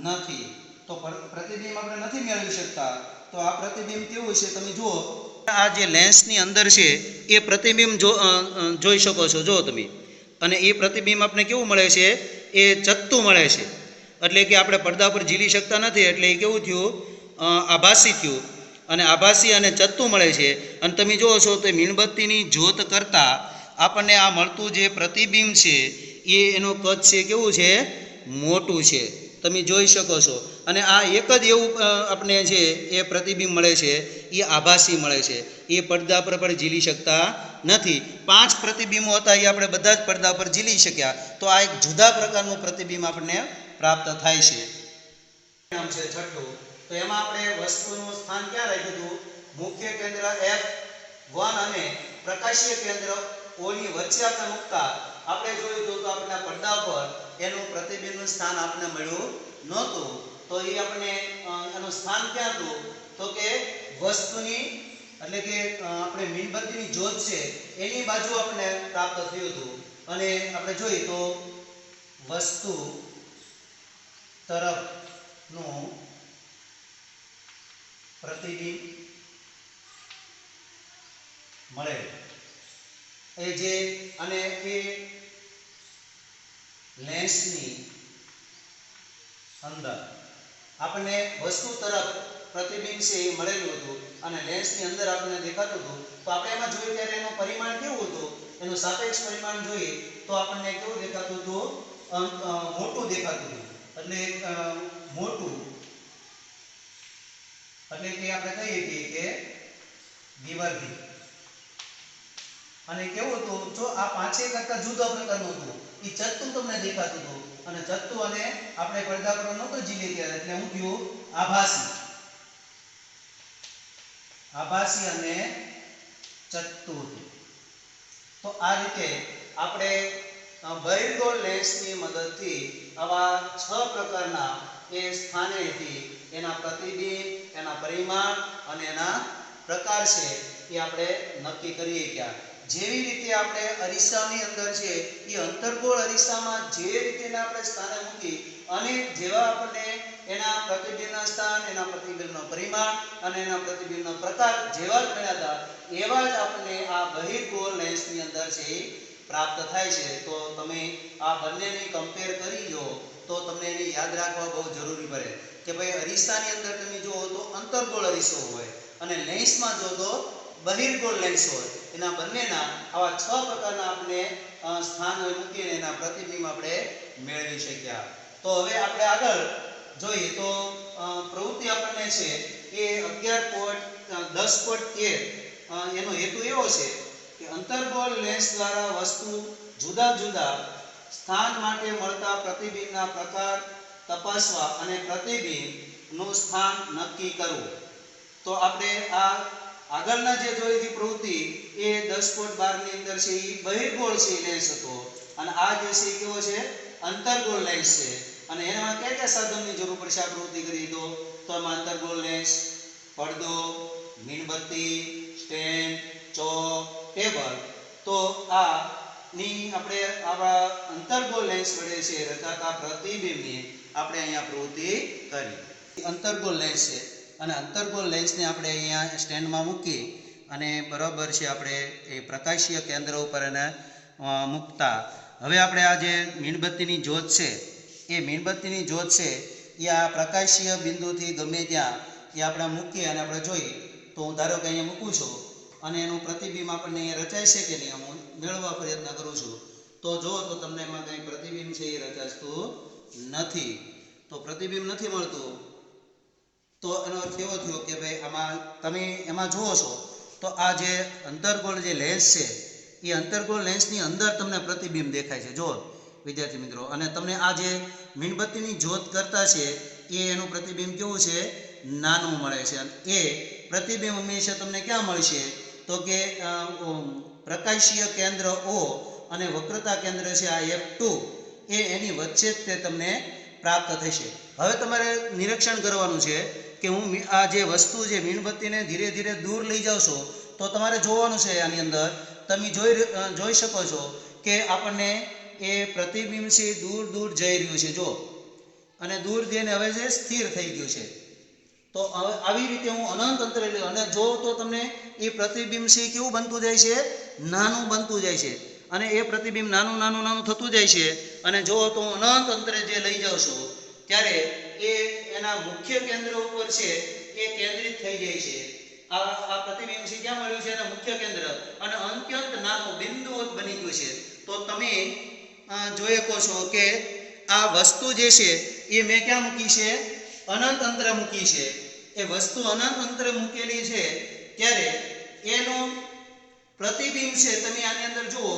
નથી. તો પ્રતિબિંબ આપણે નથી મેળવી શકતા, તો આ પ્રતિબિંબ કેવું છે તમે જુઓ, આ જે લેન્સની અંદર છે એ પ્રતિબિંબ જોઈ શકો છો જો તમે, અને એ પ્રતિબિંબ આપણે કેવું મળે છે, એ ચત્તું મળે છે. એટલે કે આપણે પડદા પર ઝીલી શકતા નથી, એટલે એ કેવું થયું, આભાસી થયું, અને આભાસી અને ચત્તું મળે છે. અને તમે જુઓ છો તો મીણબત્તીની જ્યોત કરતાં આપણને આ મળતું જે પ્રતિબિંબ છે એ એનું કદ છે કેવું છે, મોટું છે, તમે જોઈ શકો છો. અને આ એક જ એવું આપણે છે એ પ્રતિબિંબ મળે છે, એ આભાસી મળે છે, એ પડદા પર પણ ઝીલી શકતા નથી. 5 પ્રતિબિંબો હતા એ આપણે બધા જ પડદા પર ઝીલી શક્યા, તો આ એક જુદા પ્રકારનું પ્રતિબિંબ આપણને પ્રાપ્ત થાય છે. નામ છે છઠ્ઠું, તો એમાં આપણે વસ્તુનું સ્થાન ક્યાં રાખ્યું હતું, મુખ્ય કેન્દ્ર F1 અને પ્રકાશીય કેન્દ્ર O ની વચ્ચે આપણે મૂકતા આપણે જોયું હતું તો આપણે પડદા પર એનું પ્રતિબિંબનું સ્થાન આપણને મળ્યું નહોતું. તો એ આપણે એનું સ્થાન ક્યાં હતું, તો કે વસ્તુની એટલે કે આપણે મીણબત્તીની જ્યોત છે એની બાજુ આપણે પ્રાપ્ત થયું હતું. અને આપણે જોઈએ તો વસ્તુ તરફનું પ્રતિબિંબ મળે એ જે, અને એ લેન્સની અંદર આપણને વસ્તુ તરફ પ્રતિબિંબ છે એ મળેલું હતું અને લેન્સની અંદર આપણને દેખાતું હતું. તો આપણે એમાં જોયું ત્યારે એનું પરિમાણ કેવું હતું, એનું સાપેક્ષ પરિમાણ જોઈએ તો આપણને કેવું દેખાતું હતું, મોટું દેખાતું હતું. એટલે મોટું એટલે કે આપણે કહીએ કે દ્વિવર્ધી. અને કેવું હતું, જો આ પાંચે કરતા જુદા પ્રકારનું હતું, એ ચત્તુ તમને દેખાતું હતું, અને ચત્તુ અને આપણે પડદા પર નહોતો ઝીલી ગયા, એટલે હું થયું આભાસી. આભાસી અને ચત્તુ. તો આ રીતે આપણે બહિર્ગોળ લેન્સની મદદથી આવા 6 પ્રકારના એ સ્થાનેથી એના પ્રતિબિંબ, એના પરિમાણ અને એના પ્રકાર છે એ આપણે નક્કી કરીએ. ક્યાં જેવી રીતે આપણે અરીસાની અંદર છે એ અંતર્ગોળ અરીસામાં જે રીતે આપણે સ્થાને મૂકી અને જેવા આપણને એના પ્રતિબિંબના સ્થાન, એના પ્રતિબિંબનું પરિમાણ અને એના પ્રતિબિંબનો પ્રકાર જેવા જ મળ્યા હતા, એવા જ આપણને આ બહિર્ગોળ લેન્સની અંદર છે એ પ્રાપ્ત થાય છે. તો તમે આ બંનેની કમ્પેર કરી લો તો તમને એને યાદ રાખવા બહુ જરૂરી પડે કે ભાઈ અરીસાની અંદર તમે જુઓ તો અંતર્ગોળ અરીસો હોય અને લેન્સમાં જો તો બહિર્ગોળ લેન્સ હોય. એના બંનેના આવા 6 પ્રકારના આપણે સ્થાન મૂકીને એના પ્રતિબિંબ આપણે મેળવી શક્યા. તો હવે આપણે આગળ જોઈએ તો પ્રવૃત્તિ આપણને છે એ 11.10.13 એનો હેતુ એવો છે કે અંતર્ગોળ લેન્સ દ્વારા વસ્તુ જુદા જુદા સ્થાન માટે મળતા પ્રતિબિંબના પ્રકાર તપાસવા અને પ્રતિબિંબનું સ્થાન નક્કી કરવું. તો આપણે આ આગળના જે જોઈ હતી પ્રવૃત્તિ એ 10.12 ની અંદર છે એ બહિર્ગોળ છે લેન્સ હતો, અને આ જે છે એ કેવો છે, અંતર્ગોળ લેન્સ છે. અને એમાં કયા કયા સાધનની જરૂર પડશે આ પ્રવૃત્તિ કરી તો એમાં અંતર્ગોળ લેન્સ, પડદો, મીણબત્તી, સ્ટેન્ડ, ચોક, ટેબલ. તો આ ની આપણે આવા અંતર્ગોળ લેન્સ વડે છે રચાતા પ્રતિબિંબની આપણે અહીંયા પ્રવૃત્તિ કરી. અંતર્ગોળ લેન્સ છે અને અંતર્ગોળ લેન્સને આપણે અહીંયા સ્ટેન્ડમાં મૂકી અને બરાબર છે આપણે એ પ્રકાશીય કેન્દ્ર ઉપર એને મૂકતા. હવે આપણે આ જે મીણબત્તીની જ્યોત છે એ મીણબત્તીની જ્યોત છે એ આ પ્રકાશીય બિંદુથી ગમે ત્યાં એ આપણે મૂકીએ અને આપણે જોઈએ તો હું ધારો કે અહીંયા મૂકું છું અને એનું પ્રતિબિંબ આપણને અહીંયા રચાય છે કે નહીં હું મેળવવા પ્રયત્ન કરું છું. તો જુઓ તો તમને એમાં કંઈ પ્રતિબિંબ છે એ રચાતું નથી. તો પ્રતિબિંબ નથી મળતું તો એનો અર્થ એવો થયો કે ભાઈ આમાં તમે એમાં જુઓ છો તો આ જે અંતર્ગોળ જે લેન્સ છે એ અંતર્ગોળ લેન્સની અંદર તમને પ્રતિબિંબ દેખાય છે. જુઓ વિદ્યાર્થી મિત્રો, અને તમને આ જે મીણબત્તીની જ્યોત કરતા છે એ એનું પ્રતિબિંબ કેવું છે, નાનું મળે છે. એ પ્રતિબિંબ હંમેશા તમને ક્યાં મળશે તો કે પ્રકાશીય કેન્દ્ર O અને વક્રતા કેન્દ્ર છે આ F2 એ એની વચ્ચે જ તે તમને પ્રાપ્ત થશે. હવે તમારે નિરીક્ષણ કરવાનું છે કે હું આ જે વસ્તુ જે મીણબત્તીને ધીરે ધીરે દૂર લઈ જાઉં છું તો તમારે જોવાનું છે આની અંદર તમે જોઈ શકો છો કે આપણને એ પ્રતિબિંબ છે દૂર દૂર જઈ રહ્યું છે જો, અને દૂર જઈને હવે જે સ્થિર થઈ ગયું છે. તો આવી રીતે હું અનંત અંતરે લઉં અને જો તો તમને એ પ્રતિબિંબ છે કેવું બનતું જાય છે, નાનું બનતું જાય છે, અને એ પ્રતિબિંબ નાનું નાનું નાનું થતું જાય છે. અને જો તો હું અનંત અંતરે જે લઈ જાઉં છું ત્યારે એ એના મુખ્ય કેન્દ્ર ઉપર છે એ કેન્દ્રિત થઈ જાય છે. આ પ્રતિબિંબ છે ક્યાં મળ્યું છે, એના મુખ્ય કેન્દ્ર, અને અત્યંત નાનું બિંદુવત બની ગયું છે. તો તમે જોઈ શકો છો કે આ વસ્તુ જે છે એ મેં ક્યાં મૂકી છે, અનંત અંતરે મૂકી છે. એ વસ્તુ અનંત અંતરે મૂકેલી છે ત્યારે એનું પ્રતિબિંબ છે તમે આની અંદર જુઓ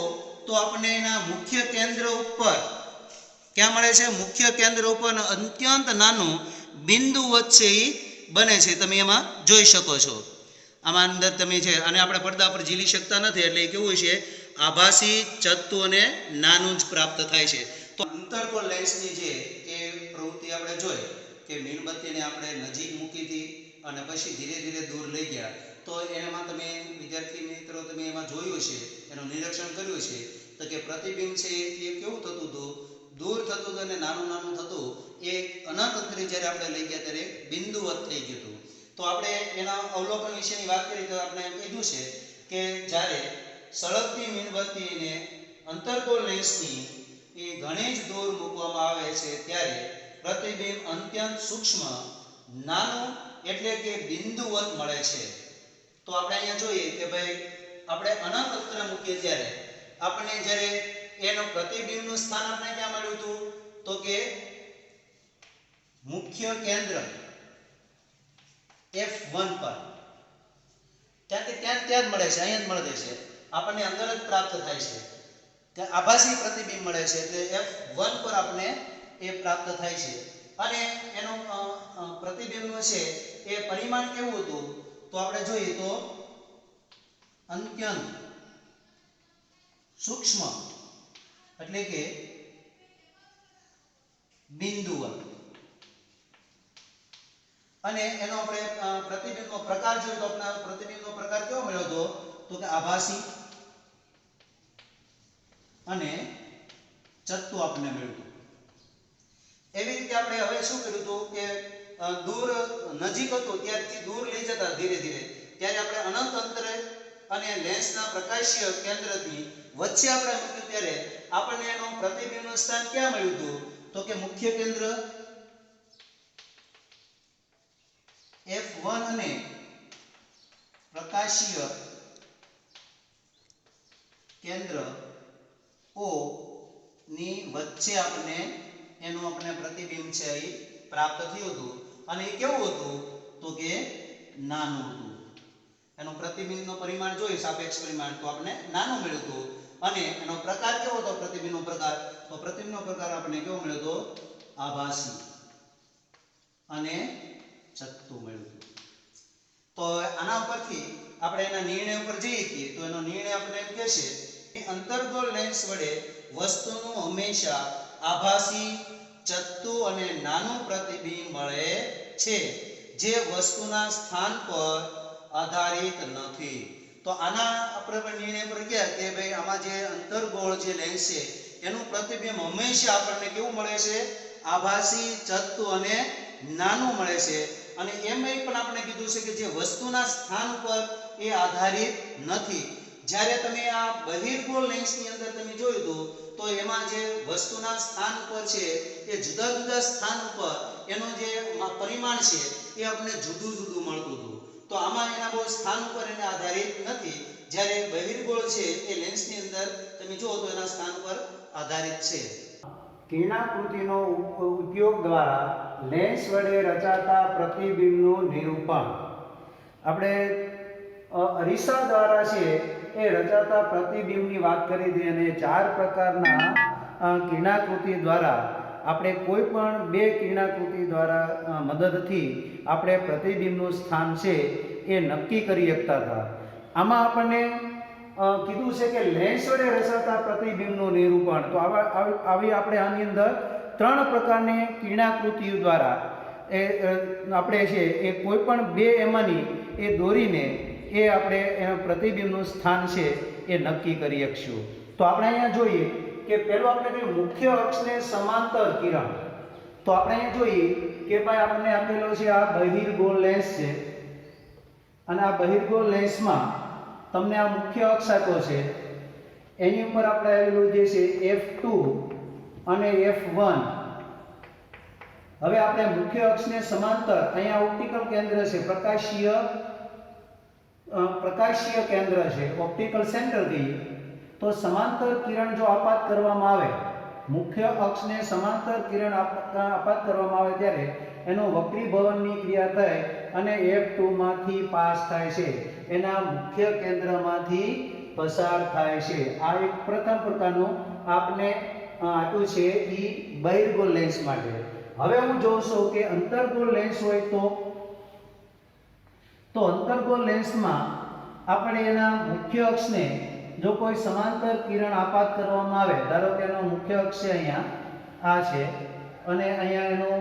તો આપણને એના મુખ્ય કેન્દ્ર ઉપર ક્યાં મળે છે, મુખ્ય કેન્દ્ર ઉપર અત્યંત નાનું બિંદુવત છે એ બને છે. તમે એમાં જોઈ શકો છો. આમાં અંદર તમે છે અને આપણે પડદા પર ઝીલી શકતા નથી એટલે કેવું છે, આભાસી, ચત્તુ અને નાનું જ પ્રાપ્ત થાય છે. તો અંતર્ગોળ લેન્સની જે એ પ્રવૃત્તિ આપણે જોઈ કે મીણબત્તીને આપણે નજીક મૂકી હતી અને પછી ધીરે ધીરે દૂર લઈ ગયા, તો એમાં તમે વિદ્યાર્થી મિત્રો તમે એમાં જોયું છે, એનું નિરીક્ષણ કર્યું છે તો કે પ્રતિબિંબ છે એ કેવું થતું હતું, દૂર થતું હતું અને નાનું નાનું થતું. એ અનંત અંતરે જ્યારે આપણે લઈ ગયા ત્યારે બિંદુવત થઈ ગયું હતું. તો આપણે એના અવલોકન વિશેની વાત કરી તો આપણે એમ કીધું છે કે જ્યારે સળગતી મીણબત્તીને અંતર્ગોળ લેન્સની એ ઘણી જ દૂર મૂકવામાં આવે છે ત્યારે પ્રતિબિંબ અત્યંત સૂક્ષ્મ, નાનું એટલે કે બિંદુવત મળે છે. તો આપણે અહીંયા જોઈએ કે ભાઈ આપણે અનંત અંતરે મૂકીએ ત્યારે આપણને જ્યારે એનું પ્રતિબિંબનું સ્થાન આપણે ક્યાં મળ્યું હતું તો કે મુખ્ય કેન્દ્ર F1 પર, ત્યાં જ મળે છે, અહીંયા જ મળે છે, આપણને અંદર જ પ્રાપ્ત થાય છે. ત્યાં આભાસી પ્રતિબિંબ મળે છે એટલે F1 પર આપણે એ પ્રાપ્ત થાય છે. અને એનું પ્રતિબિંબનું છે એ પરિમાણ કેવું હતું તો આપણે જોઈએ તો અત્યંત સૂક્ષ્મ એટલે કે બિંદુવત. અને એનો આપણે પ્રતિબિંબનો પ્રકાર જોઈએ તો આપણે પ્રતિબિંબનો પ્રકાર કેવો મળ્યો હતો તો કે આભાસી અને ચત્તુ આપણને મળ્યું હતું. એવી રીતે આપણે હવે શું કર્યું હતું કે દૂર નજીક હતું ત્યારથી દૂર લઈ જતા ધીરે ધીરે ત્યારે આપણે અનંત અંતરે અને લેન્સના પ્રકાશીય કેન્દ્રથી વચ્ચે આપણે મૂક્યું ત્યારે આપણને એનું પ્રતિબિંબનું સ્થાન ક્યાં મળ્યું હતું તો કે મુખ્ય કેન્દ્ર F1 અને પ્રકાશીય કેન્દ્ર O ની વચ્ચે આપણે એનું આપણે પ્રતિબિંબ છે એ પ્રાપ્ત થયું હતું. અને એ કેવું હતું તો કે નાનું હતું. એનું પ્રતિબિંબનું પરિમાણ જોઈએ સાપેક્ષ પરિમાણ તો આપણે નાનું મળ્યું હતું. અને એનો પ્રકાર કેવો હતો પ્રતિબિંબનો પ્રકાર તો પ્રતિબિંબનો પ્રકાર આપણે કેવો મળ્યો હતો આભાસી અને ચત્તુ મળ્યું હતું. તો આના ઉપરથી આપણે એના નિર્ણય ઉપર જઈએ છીએ તો એનો નિર્ણય આપણે એમ કહે છે કે અંતર્ગોળ લેન્સ વડે વસ્તુનું હંમેશા આભાસી, ચત્તુ અને નાનું પ્રતિબિંબ મળે છે જે વસ્તુના સ્થાન પર આધારિત નથી. તો આના આપણે નિર્ણય પર ગયા કે ભાઈ આમાં જે અંતર્ગોળ જે લેન્સ છે એનું પ્રતિબિંબ હંમેશા આપણને કેવું મળે છે આભાસી, ચત્તુ અને નાનું મળે છે. અને એમાં પણ આપણે કીધું છે કે જે વસ્તુના સ્થાન ઉપર એ આધારિત નથી. જ્યારે તમે આ બહિર્ગોળ લેન્સની અંદર તમે જોયું તો એમાં જે વસ્તુના સ્થાન ઉપર છે એ જુદા જુદા સ્થાન ઉપર એનું જે પરિમાણ છે એ આપણને જુદું જુદું મળતું હતું. તો આમાં એના બહુ સ્થાન ઉપર એને આધારિત નથી. જ્યારે બહિર્ગોળ છે એ લેન્સની અંદર તમે જુઓ તો એના સ્થાન પર આધારિત છે. કિરણાકૃતિનો ઉપયોગ દ્વારા લેન્સ વડે રચાતા પ્રતિબિંબનું નિરૂપણ. આપણે અરીસા દ્વારા છે એ રચાતા પ્રતિબિંબની વાત કરી હતી અને 4 પ્રકારના કિરણાકૃતિ દ્વારા આપણે કોઈ પણ 2 કિરણાકૃતિ દ્વારા મદદથી આપણે પ્રતિબિંબનું સ્થાન છે એ નક્કી કરી શકતા હતા. આમાં આપણને કીધું છે કે લેન્સ વડે રચાતા પ્રતિબિંબનું નિરૂપણ. તો આવી આપણે આની અંદર 3 પ્રકારની કિરણાકૃતિઓ દ્વારા આપણે છે એ કોઈ પણ 2 એમાંની એ દોરીને એ આપણે એના પ્રતિબિંબનું સ્થાન છે એ નક્કી કરી શકશું. તો આપણે અહીંયા જોઈએ કે પહેલું આપણે કહ્યું મુખ્ય અક્ષને સમાંતર કિરણ. તો આપણે અહીંયા જોઈએ કે ભાઈ આપણને આપેલો છે આ બહિર્ગોળ લેન્સ છે અને આ બહિર્ગોળ લેન્સમાં તમને આ મુખ્ય અક્ષ આપ્યો છે, એની ઉપર આપણે આવેલું જે છે F2 અને F1. હવે આપણે મુખ્ય અક્ષને સમાંતર અહીંયા ઓપ્ટિકલ કેન્દ્ર છે, પ્રકાશીય કેન્દ્ર છે, ઓપ્ટિકલ સેન્ટર કહીએ. તો સમાંતર કિરણ જો આપાત કરવામાં આવે, મુખ્ય અક્ષને સમાંતર કિરણ આપાત કરવામાં આવે ત્યારે એનો વક્રીભવનની ક્રિયા થાય અને F2 માંથી પાસ થાય છે, એના મુખ્ય કેન્દ્રમાંથી પસાર થાય છે. આ એક પ્રથમ પ્રકારનું આપણે આપ્યું છે ઈ બહિર્ગોળ લેન્સ માટે. હવે હું જોઉં છું કે અંતર્ગોળ લેન્સ હોય તો અંતર્ગોળ લેન્સમાં આપણે એના મુખ્ય અક્ષને જો કોઈ સમાંતર કિરણ આપાત કરવામાં આવે, ધારો કે એનો મુખ્ય અક્ષ છે અહીંયા આ છે અને અહીંયા એનું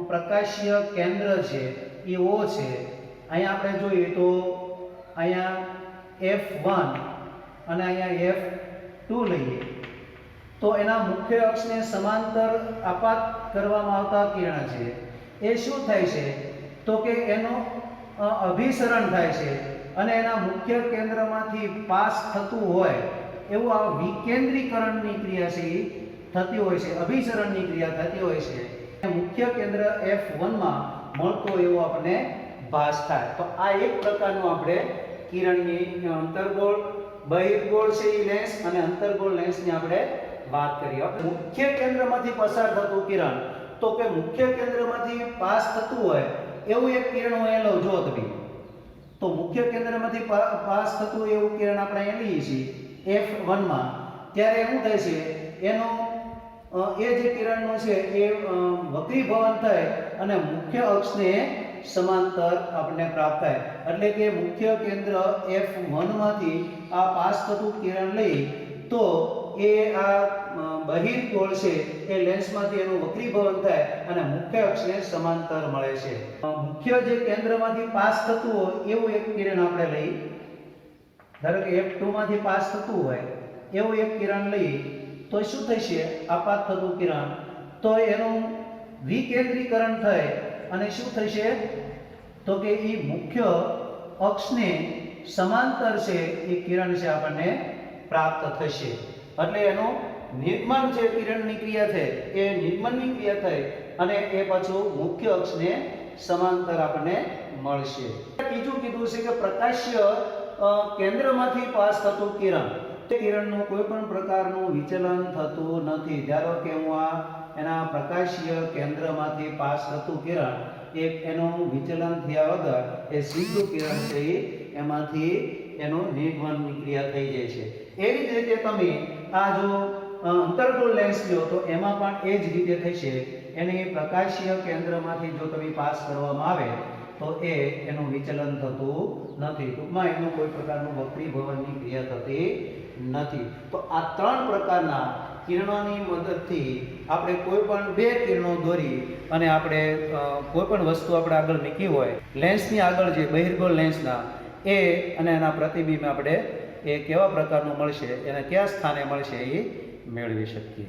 પ્રકાશીય કેન્દ્ર છે એ O છે. અહીંયા આપણે જોઈએ તો અહીંયા F1 અને અહીંયા F2 લઈએ તો એના મુખ્ય અક્ષને સમાંતર આપાત કરવામાં આવતા કિરણ છે એ શું થાય છે તો કે એનું અભિસરણ થાય છે અને એના મુખ્ય કેન્દ્રમાંથી પાસ થતું હોય એવું આ વિકેન્દ્રીકરણની ક્રિયા છે એ થતી હોય છે, અભિસરણની ક્રિયા થતી હોય છે. મુખ્ય કેન્દ્ર F1 માં મળતો એવો આપણને ભાસ થાય. તો આ એક પ્રકારનું આપણે કિરણની અંતર્ગોળ બહિર્ગોળ છે એ લેન્સ અને અંતર્ગોળ લેન્સની આપણે વાત કરીએ. મુખ્ય કેન્દ્રમાંથી પસાર થતું કિરણ, તો કે મુખ્ય કેન્દ્રમાંથી પાસ થતું હોય એવું એક કિરણ હું અહીં લઉં. જો તમે તો મુખ્ય કેન્દ્રમાંથી પાસ થતું એવું કિરણ આપણે અહીં લઈએ છીએ F1 માં, ત્યારે શું થાય છે એનો એ જે કિરણનું છે એ વક્રીભવન થાય અને મુખ્ય અક્ષને સમાંતર આપણને પ્રાપ્ત થાય. એટલે કે મુખ્ય કેન્દ્ર F1 માંથી આ પાસ થતું કિરણ લઈ તો એ આ બહિર્ગોળ છે એ લેન્સમાંથી એનું વક્રીભવન થાય અને મુખ્ય અક્ષને સમાંતર મળે છે. મુખ્ય જે કેન્દ્રમાંથી પાસ થતું હોય એવું એક કિરણ આપણે લઈ, ધારો કે F2 માંથી પાસ થતું હોય એવું એક કિરણ લઈ તો શું થશે આપાત થતું કિરણ, તો એનું વિકેન્દ્રીકરણ થાય અને શું થશે તો કે એ મુખ્ય અક્ષને સમાંતર છે એ કિરણ છે આપણને પ્રાપ્ત થશે. એટલે એનું નિર્ગમન જે કિરણની ક્રિયા છે એ નિર્ગમનની ક્રિયા થઈ અને એ પાછું મુખ્ય અક્ષને સમાંતર આપણને મળશે. બીજું કીધું છે કે પ્રકાશીય કેન્દ્રમાંથી પાસ થતું કિરણ, તે કિરણનું કોઈ પણ પ્રકારનું વિચલન થતું નથી. ધારો કે હું આ એના પ્રકાશીય કેન્દ્રમાંથી પાસ થતું કિરણ એનું વિચલન થયા વગર એ સીધું કિરણ છે એમાંથી એનું નિર્ગમનની ક્રિયા થઈ જાય છે. એવી જ રીતે તમે આ જો અંતર્ગોળ લેન્સ લ્યો તો એમાં પણ એ જ રીતે થશે. એની પ્રકાશીય કેન્દ્રમાંથી જો તમે પાસ કરવામાં આવે તો એનું વિચલન થતું નથી. ટૂંકમાં એનું કોઈ પ્રકારનું વક્રીભવનની ક્રિયા થતી નથી. તો આ 3 પ્રકારના કિરણોની મદદથી આપણે કોઈ પણ 2 કિરણો દોરી અને આપણે કોઈ પણ વસ્તુ આપણે આગળ મૂકી હોય લેન્સની આગળ જે બહિર્ગોળ લેન્સના એ અને એના પ્રતિબિંબ આપણે એ કેવા પ્રકારનું મળશે, એને કયા સ્થાને મળશે એ મેળવી શકીએ.